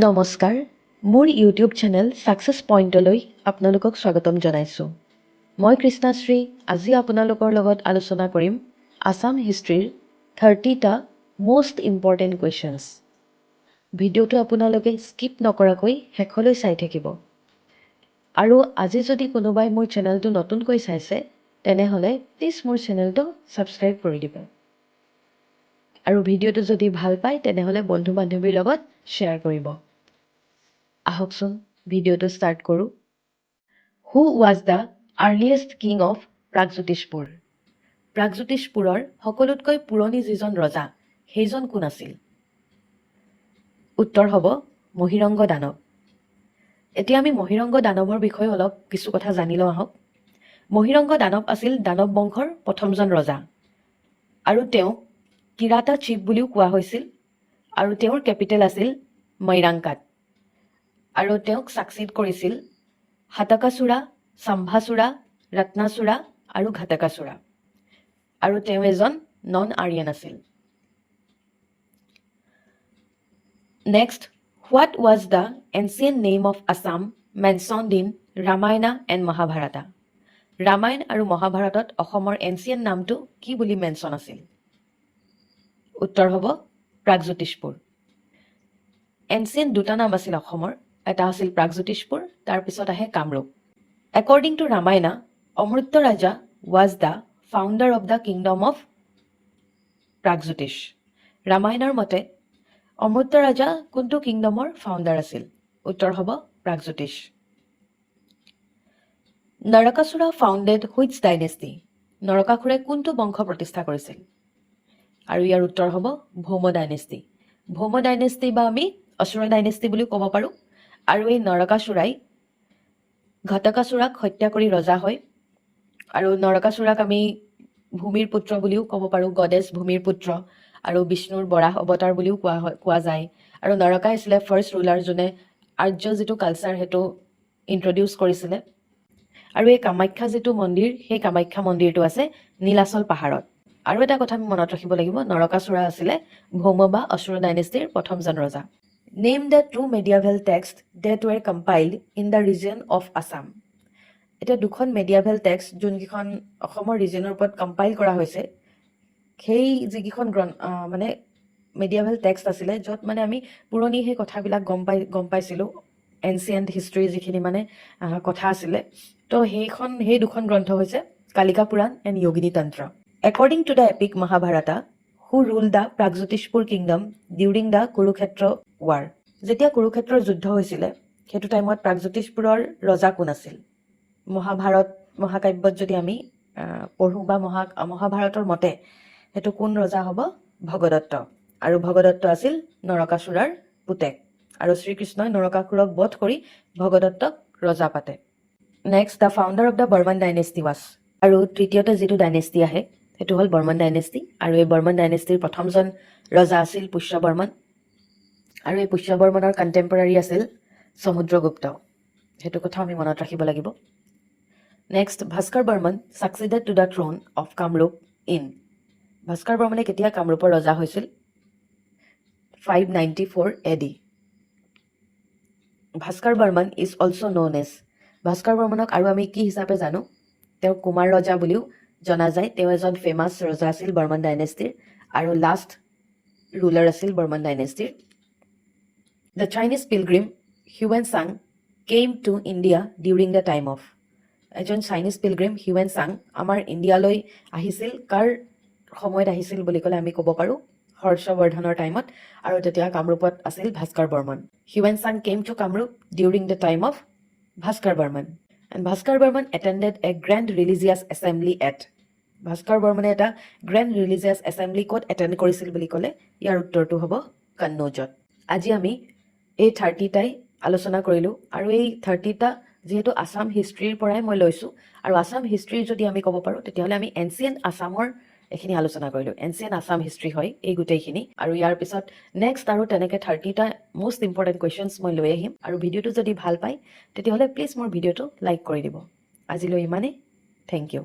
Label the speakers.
Speaker 1: নমস্কাৰ, মোৰ YouTube channel success পইণ্টলৈ আপোনালোকক স্বাগতম জনাইছোঁ। মই কৃষ্ণাশ্ৰী। আজি আপোনালোকৰ লগত আলোচনা কৰিম আছাম হিষ্ট্ৰীৰ 30টা মষ্ট ইম্পৰ্টেণ্ট কুৱেশ্যনছ। ভিডিঅ'টো আপোনালোকে স্কিপ নকৰাকৈ শেষলৈ চাই থাকিব। আৰু আজি যদি কোনোবাই মোৰ চেনেলটো নতুনকৈ চাইছে তেনেহ'লে প্লিজ মোৰ চেনেলটো ছাবস্ক্ৰাইব কৰি দিব। আৰু ভিডিঅ'টো যদি ভাল পায় তেনেহ'লে বন্ধু বান্ধৱীৰ লগত শ্বেয়াৰ কৰিব। আহকচোন ভিডিঅ'টো ষ্টাৰ্ট কৰোঁ। Who was the earliest king of Pragjyotishpur? প্ৰাগজ্যোতিষপুৰৰ সকলোতকৈ পুৰণি যিজন ৰজা সেইজন কোন আছিল? উত্তৰ হ'ব মহিৰংগ দানৱ। এতিয়া আমি মহিৰংগ দানৱৰ বিষয়ে অলপ কিছু কথা জানি লওঁ আহক। মহিৰংগ দানৱ আছিল দানৱ বংশৰ প্ৰথমজন ৰজা আৰু তেওঁক কিৰাতা চিফ বুলিও কোৱা হৈছিল আৰু তেওঁৰ কেপিটেল আছিল মৈৰাংকাট। আৰু তেওঁক ছাকচিড কৰিছিল হাটাকাসুৰা, চাম্ভাসুৰা, ৰত্নাসুৰা আৰু ঘাটাকাসুৰা। আৰু তেওঁ এজন নন আৰিয়ান আছিল। Next, what was the ancient name of Assam mentioned in Ramayana and Mahabharata? ৰামায়ণ আৰু মহাভাৰতত অসমৰ এনচিয়েণ্ট নামটো কি বুলি মেনশ্যন আছিল? উত্তৰ হ'ব প্ৰাগজ্যোতিষপুৰ। এনচিয়েণ্ট দুটা নাম আছিল অসমৰ, এটা আছিল প্ৰাগজ্যোতিষপুৰ, তাৰপিছত আহে Kamrup. According to Ramayana, Amrit Raja was the founder of the kingdom of Pragjyotish. ৰামায়ণৰ মতে অমৃত ৰাজা কোনটো কিংডমৰ ফাউণ্ডাৰ আছিল? উত্তৰ হ'ব Pragjyotish. Narakasura founded which dynasty? নৰকাসুৰে কোনটো বংশ প্ৰতিষ্ঠা কৰিছিল? আৰু ইয়াৰ উত্তৰ হ'ব ভৌম ডাইনেষ্টি। ভৌম ডাইনেষ্টি বা আমি অসুৰ ডাইনেষ্টি বুলিও ক'ব পাৰোঁ। আৰু এই নৰকাসুৰাই ঘটাকাসুৰাক হত্যা কৰি ৰজা হয়। আৰু নৰকাসুৰাক আমি ভূমিৰ পুত্ৰ বুলিও ক'ব পাৰোঁ, গডেছ ভূমিৰ পুত্ৰ, আৰু বিষ্ণুৰ বৰাহ অৱতাৰ বুলিও কোৱা যায়। আৰু নৰকাই আছিলে ফাৰ্ষ্ট ৰুলাৰ যোনে আৰ্য যিটো কালচাৰ সেইটো ইণ্ট্ৰডিউচ কৰিছিলে। আৰু এই কামাখ্যা যিটো মন্দিৰ, সেই কামাখ্যা মন্দিৰটো আছে নীলাচল পাহাৰত। আৰু এটা কথা আমি মনত ৰাখিব লাগিব, নৰকাসুৰা আছিলে ভৌম বা অসুৰ ডাইনেষ্টিৰ প্ৰথমজন ৰজা। Name the two medieval text that were compiled in the region of Assam. এতিয়া দুখন মেডিয়েভেল টেক্সট যোনকেইখন অসমৰ ৰিজনৰ ওপৰত কম্পাইল কৰা হৈছে, সেই যিকেইখন মানে মেডিয়েভেল টেক্সট আছিলে য'ত মানে আমি পুৰণি সেই কথাবিলাক গম পাইছিলোঁ, এনচিয়েণ্ট হিষ্ট্ৰীৰ যিখিনি মানে কথা আছিলে। তো সেই দুখন গ্ৰন্থ হৈছে কালিকা পুৰাণ and Yogini Tantra. According to the epic Mahabharata, who rule the Pragjyotishpur kingdom during the Kurukshetra war? যেতিয়া কুৰুক্ষেত্ৰৰ যুদ্ধ হৈছিলে সেইটো টাইমত প্ৰাগজ্যোতিষপুৰৰ ৰজা কোন আছিল? মহাভাৰত মহাকাব্যত যদি আমি পঢ়োঁ বা মহাভাৰতৰ মতে সেইটো কোন ৰজা হ'ব? ভগদত্ত। আৰু ভগদত্ত আছিল নৰকাসুৰাৰ পুতেক। আৰু শ্ৰীকৃষ্ণই নৰকাসুৰক বধ কৰি ভগদত্তক ৰজা পাতে। Next, the founder of the Varman dynasty was? আৰু তৃতীয়তে যিটো ডাইনেষ্টি আহে সেইটো হ'ল বৰ্মন ডাইনেষ্টি। আৰু এই বৰ্মন ডাইনেষ্টিৰ প্ৰথমজন ৰজা আছিল পুষ্য বৰ্মন। আৰু এই পুষ্য বৰ্মনৰ কণ্টেম্পৰাৰী আছিল সমুদ্ৰগুপ্ত। সেইটো কথা আমি মনত ৰাখিব লাগিব। Next, Bhaskar Varman succeeded to the throne of Kamrup in? Bhaskar বৰ্মনে কেতিয়া কামৰূপৰ ৰজা হৈছিল? 594 AD। Bhaskar Varman is also' known as? Bhaskar বৰ্মনক আৰু আমি কি হিচাপে জানো? তেওঁ কুমাৰ ৰজা বুলিও জনা যায়। তেওঁ এজন ফেমাছ ৰজা আছিল বৰ্মন ডাইনেষ্টিৰ আৰু লাষ্ট ৰুলাৰ আছিল বৰ্মন ডাইনেষ্টিৰ। The Chinese pilgrim Hiuen Tsang came to India during the time of? এজন চাইনিজ পিলগ্ৰিম হিউৱেন চাং আমাৰ ইণ্ডিয়ালৈ আহিছিল। কাৰ সময়ত আহিছিল বুলি ক'লে আমি ক'ব পাৰোঁ হৰ্ষবৰ্ধনৰ টাইমত। আৰু তেতিয়া কামৰূপত আছিল Bhaskar Varman. Hiuen Tsang came to Kamrup during the time of Bhaskar Varman. And Bhaskar Varman attended a grand religious assembly at? Bhaskar বৰ্মনে এটা গ্ৰেণ্ড ৰিলিজিয়াছ এছেম্বলি ক'ত এটেণ্ড কৰিছিল বুলি ক'লে ইয়াৰ উত্তৰটো হ'ব কন্নৌজত। আজি আমি এই 30টাই আলোচনা কৰিলোঁ। আৰু এই 30টা যিহেতু আছাম হিষ্ট্ৰীৰ পৰাই মই লৈছোঁ, আৰু আছাম হিষ্ট্ৰীৰ যদি আমি ক'ব পাৰোঁ তেতিয়াহ'লে আমি এনচিয়েণ্ট আছামৰ এইখিনি আলোচনা কৰিলোঁ। এনচিয়েণ্ট আছাম হিষ্ট্ৰী হয় এই গোটেইখিনি। আৰু ইয়াৰ পিছত নেক্সট আৰু তেনেকৈ 30টা মষ্ট ইম্পৰ্টেণ্ট কুৱেশ্যনছ মই লৈ আহিম। আৰু ভিডিঅ'টো যদি ভাল পায় তেতিয়াহ'লে প্লিজ মোৰ ভিডিঅ'টো লাইক কৰি দিব। আজিলৈ ইমানেই। Thank U.